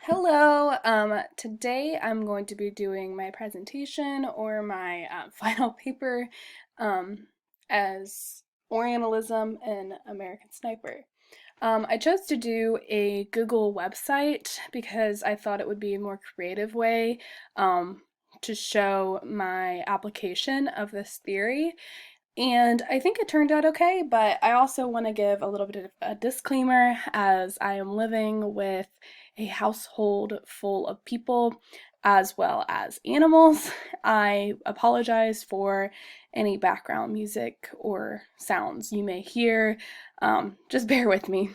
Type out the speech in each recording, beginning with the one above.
Hello, today I'm going to be doing my presentation or my final paper um, as Orientalism in American Sniper. I chose to do a Google website because I thought it would be a more creative way um, to show my application of this theory. And I think it turned out okay, but I also want to give a little bit of a disclaimer as I am living with a household full of people as well as animals. I apologize for any background music or sounds you may hear. Just bear with me.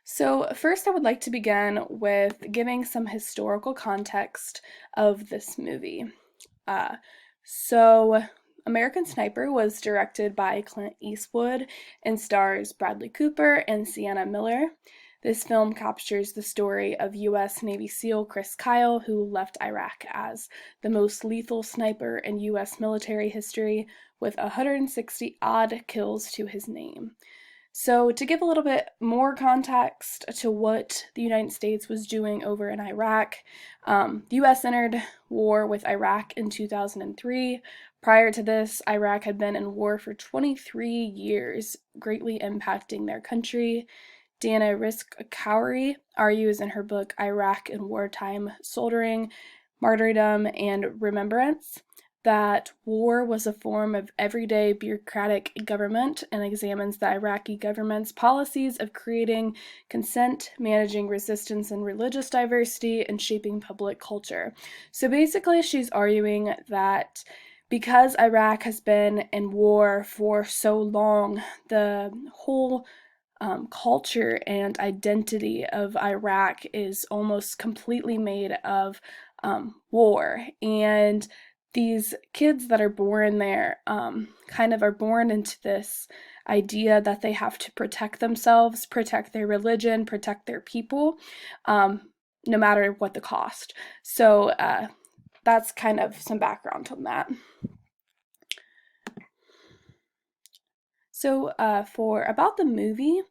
So, first, I would like to begin with giving some historical context of this movie. Uh, so, American Sniper was directed by Clint Eastwood and stars Bradley Cooper and Sienna Miller. This film captures the story of U.S. Navy SEAL Chris Kyle, who left Iraq as the most lethal sniper in U.S. military history, with 160 odd kills to his name. So, to give a little bit more context to what the United States was doing over in Iraq, the US entered war with Iraq in 2003. Prior to this, Iraq had been in war for 23 years, greatly impacting their country. Dana Risk-Cowrie argues in her book Iraq in Wartime Soldering, Martyrdom, and Remembrance that war was a form of everyday bureaucratic government and examines the Iraqi government's policies of creating consent, managing resistance and religious diversity, and shaping public culture. So basically, she's arguing that because Iraq has been in war for so long, the whole culture and identity of Iraq is almost completely made of war. And these kids that are born there kind of are born into this idea that they have to protect themselves, protect their religion, protect their people, um, no matter what the cost. So that's kind of some background on that. So for about the movie,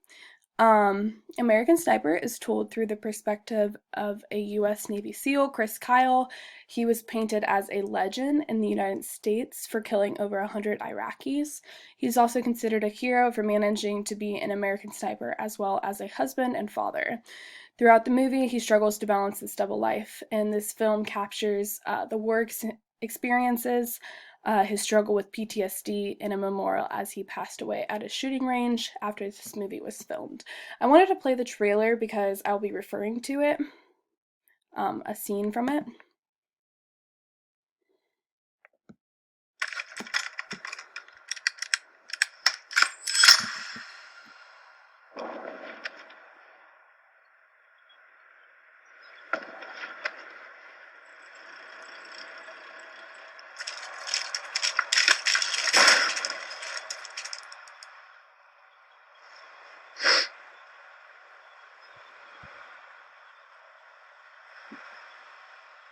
American Sniper is told through the perspective of a U.S. Navy SEAL, Chris Kyle. He was painted as a legend in the United States for killing over 100 Iraqis. He's also considered a hero for managing to be an American sniper as well as a husband and father. Throughout the movie, he struggles to balance this double life, and this film captures the war experiences, his struggle with PTSD in a memorial as he passed away at a shooting range after this movie was filmed. I wanted to play the trailer because I'll be referring to it, a scene from it.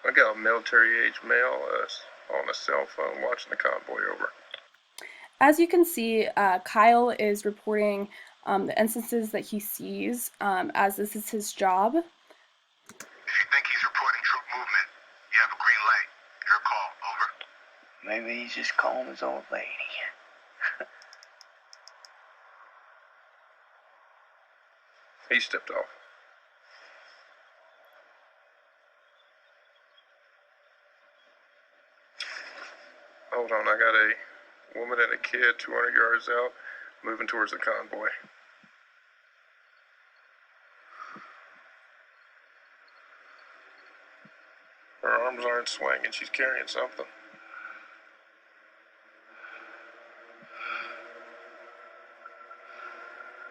I got a military-age male on a cell phone watching the convoy over. As you can see, Kyle is reporting the instances that he sees as this is his job. If you think he's reporting troop movement, you have a green light. Your call. Over. Maybe he's just calling his old lady. He stepped off. Hold on, I got a woman and a kid 200 yards out, moving towards the convoy. Her arms aren't swinging, she's carrying something.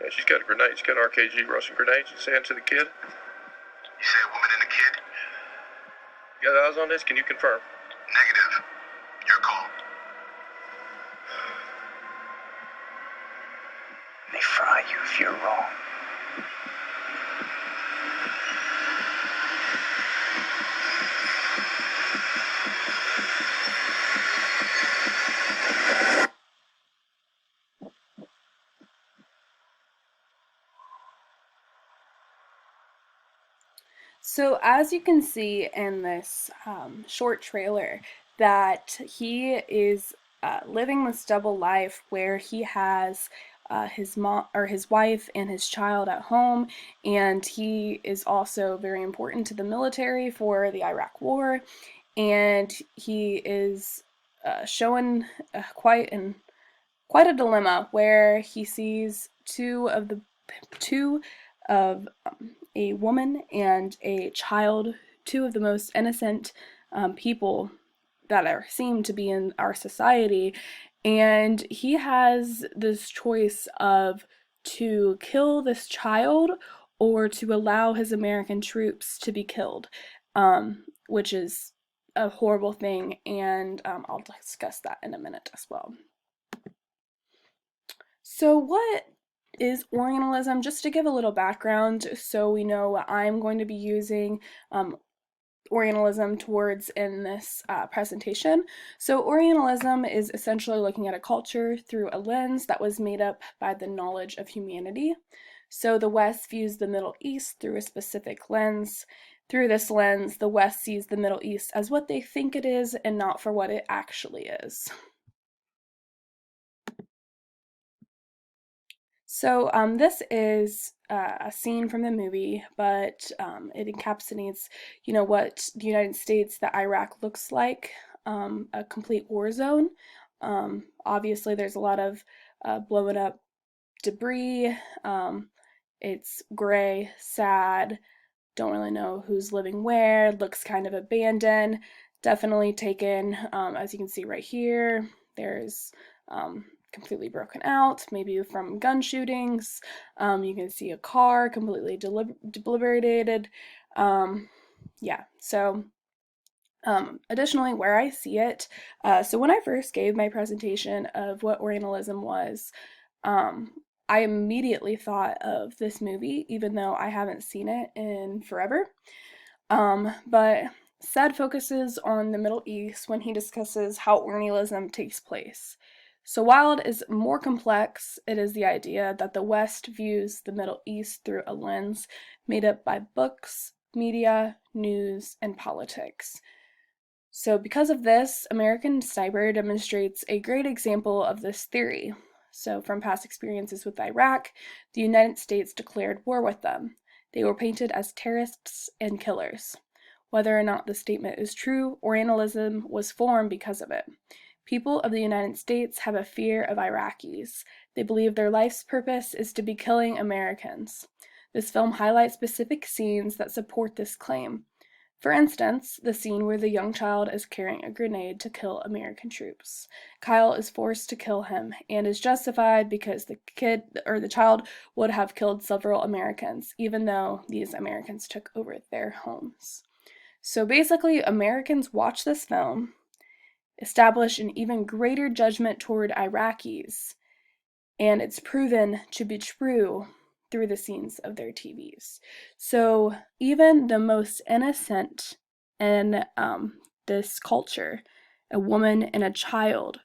Yeah, she's got a grenade. She's got an RKG Russian grenade. She's saying to the kid. You say a woman and a kid? You got eyes on this? Can you confirm? Negative. Your call. They fry you if you're wrong. So as you can see in this short trailer, that he is living this double life where he has his mom or his wife and his child at home, and he is also very important to the military for the Iraq War, and he is shown quite a dilemma where he sees two of a woman and a child, two of the most innocent people that are seem to be in our society, and he has this choice of to kill this child or to allow his American troops to be killed, which is a horrible thing, and I'll discuss that in a minute as well. So what is Orientalism? Just to give a little background so we know what I'm going to be using Orientalism towards in this presentation. So Orientalism is essentially looking at a culture through a lens that was made up by the knowledge of humanity. So the West views the Middle East through a specific lens. Through this lens, the West sees the Middle East as what they think it is and not for what it actually is. So this is a scene from the movie, but it encapsulates, what the United States, that Iraq looks like, a complete war zone. Obviously, there's a lot of blown up debris. It's gray, sad, don't really know who's living where, looks kind of abandoned, definitely taken, as you can see right here, there's completely broken out, maybe from gun shootings. You can see a car completely debilitated. Yeah, so additionally, where I see it, so when I first gave my presentation of what Orientalism was, I immediately thought of this movie, even though I haven't seen it in forever. But Said focuses on the Middle East when he discusses how Orientalism takes place. So while it is more complex, it is the idea that the West views the Middle East through a lens made up by books, media, news, and politics. So because of this, American Sniper demonstrates a great example of this theory. So from past experiences with Iraq, the United States declared war with them. They were painted as terrorists and killers. Whether or not the statement is true, Orientalism was formed because of it. People of the United States have a fear of Iraqis. They believe their life's purpose is to be killing Americans. This film highlights specific scenes that support this claim. For instance, the scene where the young child is carrying a grenade to kill American troops. Kyle is forced to kill him and is justified because the child would have killed several Americans, even though these Americans took over their homes. So basically, Americans watch this film, establish an even greater judgment toward Iraqis, and it's proven to be true through the scenes of their TVs. So even the most innocent in this culture, a woman and a child,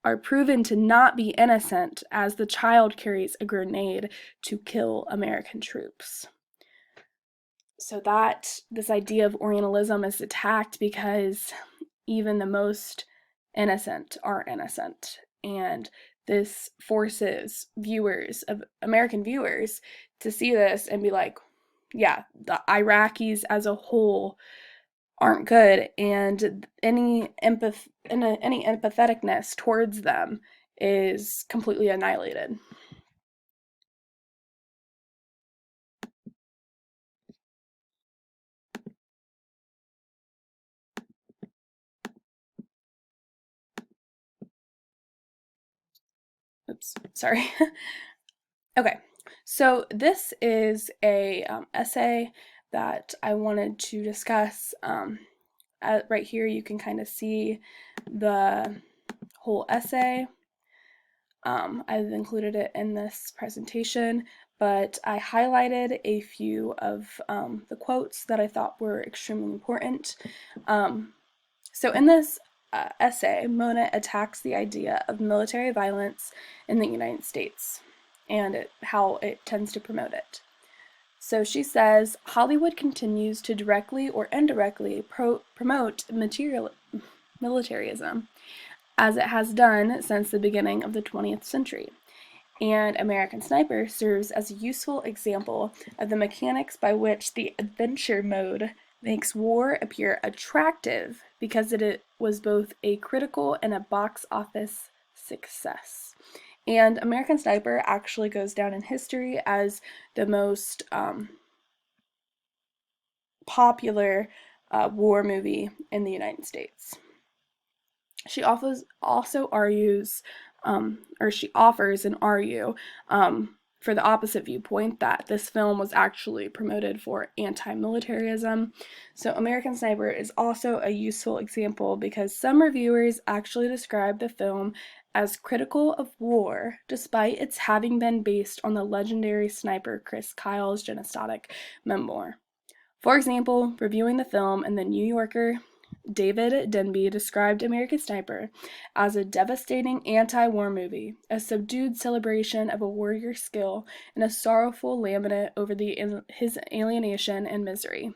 are proven to not be innocent as the child carries a grenade to kill American troops. So that this idea of Orientalism is attacked because even the most innocent are innocent, and this forces American viewers, to see this and be like, yeah, the Iraqis as a whole aren't good, and any empatheticness towards them is completely annihilated. Oops, sorry. Okay, so this is a essay that I wanted to discuss. Right here you can kind of see the whole essay. I've included it in this presentation, but I highlighted a few of the quotes that I thought were extremely important. So in this essay, Mona attacks the idea of military violence in the United States and how it tends to promote it. So she says Hollywood continues to directly or indirectly promote militarism, as it has done since the beginning of the 20th century. And American Sniper serves as a useful example of the mechanics by which the adventure mode makes war appear attractive because it was both a critical and a box office success. And American Sniper actually goes down in history as the most popular war movie in the United States. She also argues, she offers an argue for the opposite viewpoint that this film was actually promoted for anti-militarism. So American Sniper is also a useful example because some reviewers actually describe the film as critical of war, despite its having been based on the legendary sniper Chris Kyle's genocidal memoir. For example, reviewing the film in The New Yorker, David Denby described American Sniper as a devastating anti-war movie, a subdued celebration of a warrior's skill, and a sorrowful lament over his alienation and misery.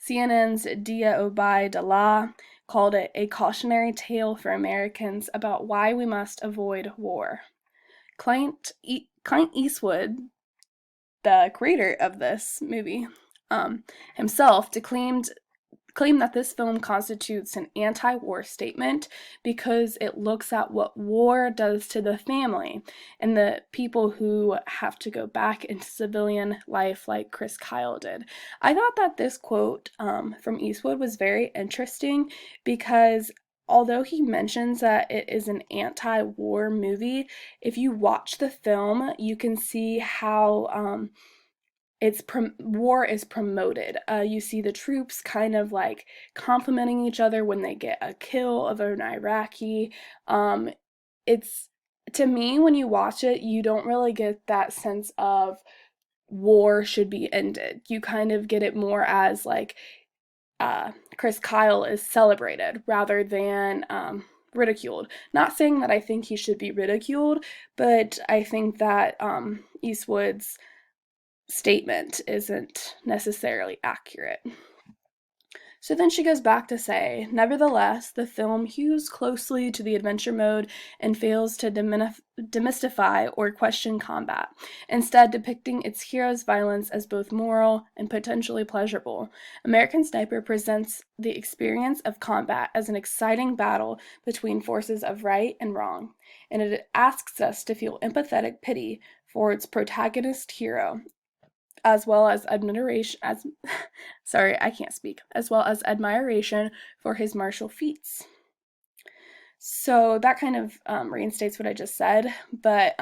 CNN's Dia Obaidallah called it a cautionary tale for Americans about why we must avoid war. Clint Eastwood, the creator of this movie, himself claimed that this film constitutes an anti-war statement because it looks at what war does to the family and the people who have to go back into civilian life like Chris Kyle did. I thought that this quote from Eastwood was very interesting because although he mentions that it is an anti-war movie, if you watch the film, you can see how war is promoted. You see the troops kind of like complimenting each other when they get a kill of an Iraqi. It's, to me, when you watch it, you don't really get that sense of war should be ended. You kind of get it more as like Chris Kyle is celebrated rather than ridiculed. Not saying that I think he should be ridiculed, but I think that Eastwood's statement isn't necessarily accurate. So then she goes back to say, nevertheless, the film hews closely to the adventure mode and fails to demystify or question combat, instead depicting its hero's violence as both moral and potentially pleasurable. American Sniper presents the experience of combat as an exciting battle between forces of right and wrong, and it asks us to feel empathetic pity for its protagonist hero, as well as admiration for his martial feats. So that kind of reinstates what I just said, but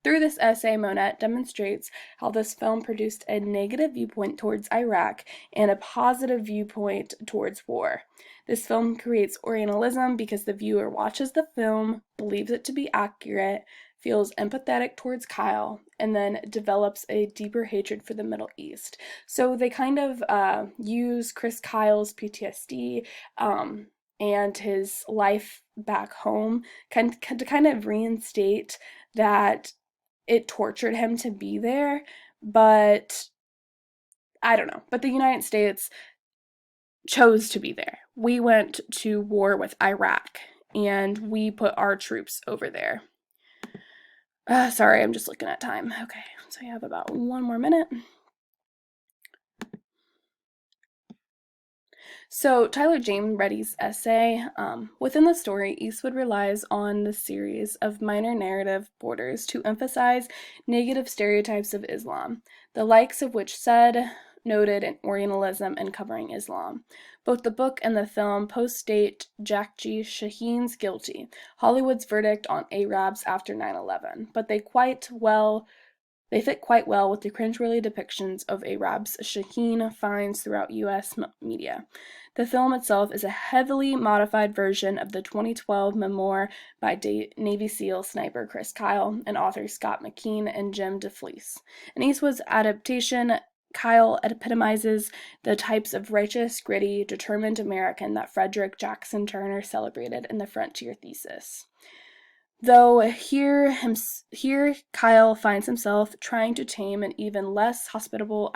through this essay, Monette demonstrates how this film produced a negative viewpoint towards Iraq and a positive viewpoint towards war. This film creates Orientalism because the viewer watches the film, believes it to be accurate, feels empathetic towards Kyle, and then develops a deeper hatred for the Middle East. So they kind of use Chris Kyle's PTSD and his life back home to kind of reinstate that it tortured him to be there, but I don't know. But the United States chose to be there. We went to war with Iraq, and we put our troops over there. Sorry, I'm just looking at time. Okay, so we have about 1 more minute. So Tyler James Reddy's essay, within the story, Eastwood relies on the series of minor narrative borders to emphasize negative stereotypes of Islam, the likes of which said, noted in Orientalism and covering Islam. Both the book and the film post-date Jaqi Shaheen's guilty, Hollywood's verdict on Arabs after 9/11, but they fit quite well with the cringeworthy depictions of Arabs Shaheen finds throughout U.S. media. The film itself is a heavily modified version of the 2012 memoir by Navy SEAL sniper Chris Kyle and authors Scott McKean and Jim DeFelice. In Eastwood's adaptation, Kyle epitomizes the types of righteous, gritty, determined American that Frederick Jackson Turner celebrated in the Frontier Thesis. Though here Kyle finds himself trying to tame an even less hospitable